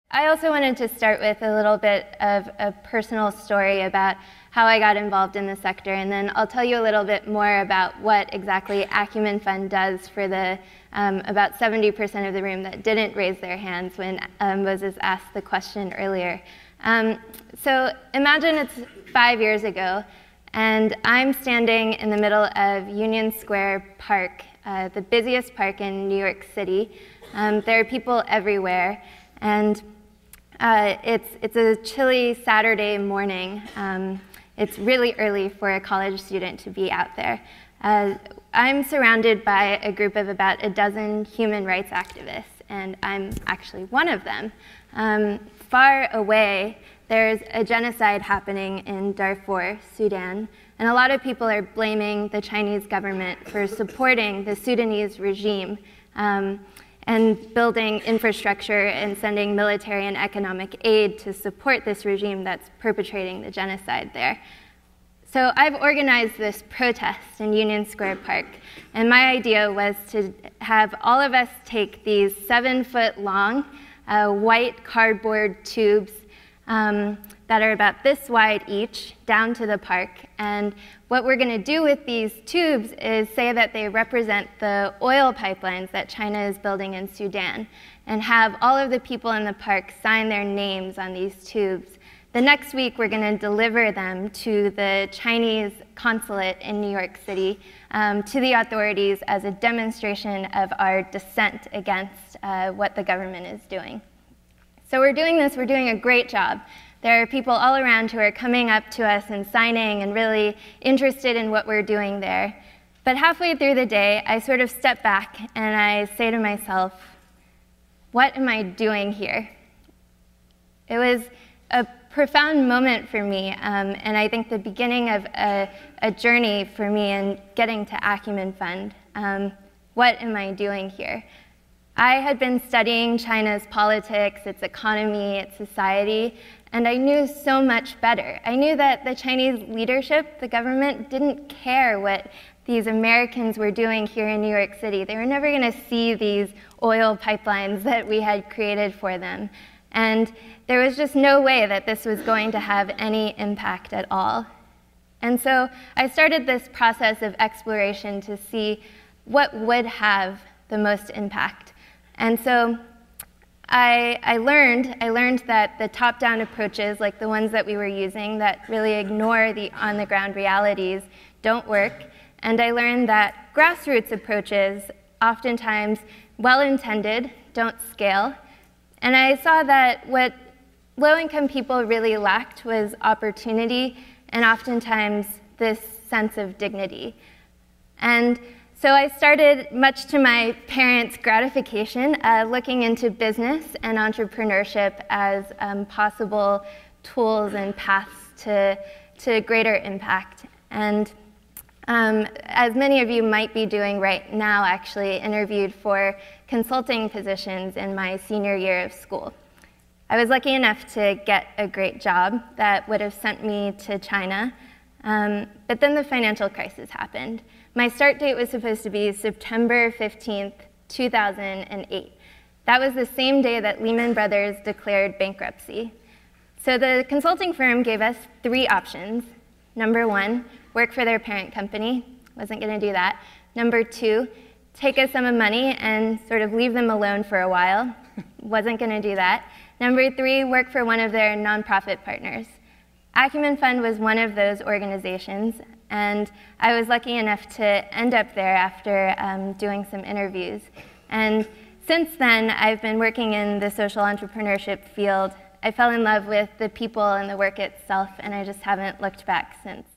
I also wanted to start with a little bit of a personal story about how I got involved in the sector, and then I'll tell you a little bit more about what exactly Acumen Fund does for the about 70% of the room that didn't raise their hands when Moses asked the question earlier. So imagine it's 5 years ago, and I'm standing in the middle of Union Square Park, the busiest park in New York City. There are people everywhere, and it's a chilly Saturday morning. It's really early for a college student to be out there. I'm surrounded by a group of about a dozen human rights activists, and I'm actually one of them. Far away, there's a genocide happening in Darfur, Sudan, and a lot of people are blaming the Chinese government for supporting the Sudanese regime and building infrastructure and sending military and economic aid to support this regime that's perpetrating the genocide there. So I've organized this protest in Union Square Park, and my idea was to have all of us take these 7-foot-long white cardboard tubes that are about this wide each down to the park. And what we're going to do with these tubes is say that they represent the oil pipelines that China is building in Sudan, and have all of the people in the park sign their names on these tubes. The next week, we're going to deliver them to the Chinese consulate in New York City, to the authorities as a demonstration of our dissent against what the government is doing. So we're doing this, we're doing a great job. There are people all around who are coming up to us and signing and really interested in what we're doing there. But halfway through the day, I sort of step back and I say to myself, what am I doing here? It was a profound moment for me, and I think the beginning of a journey for me in getting to Acumen Fund. What am I doing here? I had been studying China's politics, its economy, its society, and I knew so much better. I knew that the Chinese leadership, the government, didn't care what these Americans were doing here in New York City. They were never going to see these oil pipelines that we had created for them. And there was just no way that this was going to have any impact at all. And so I started this process of exploration to see what would have the most impact. And so I learned that the top-down approaches, like the ones that we were using, that really ignore the on-the-ground realities, don't work. And I learned that grassroots approaches, oftentimes well-intended, don't scale. And I saw that what low-income people really lacked was opportunity and oftentimes this sense of dignity. And so I started, much to my parents' gratification, looking into business and entrepreneurship as possible tools and paths to greater impact. And as many of you might be doing right now, actually interviewed for consulting positions in my senior year of school. I was lucky enough to get a great job that would have sent me to China, but then the financial crisis happened. My start date was supposed to be September 15th, 2008. That was the same day that Lehman Brothers declared bankruptcy. So the consulting firm gave us 3 options. Number 1, work for their parent company. Wasn't going to do that. Number 2, take a sum of money and sort of leave them alone for a while. Wasn't going to do that. Number 3, work for one of their nonprofit partners. Acumen Fund was one of those organizations, and I was lucky enough to end up there after doing some interviews. And since then, I've been working in the social entrepreneurship field. I fell in love with the people and the work itself, and I just haven't looked back since.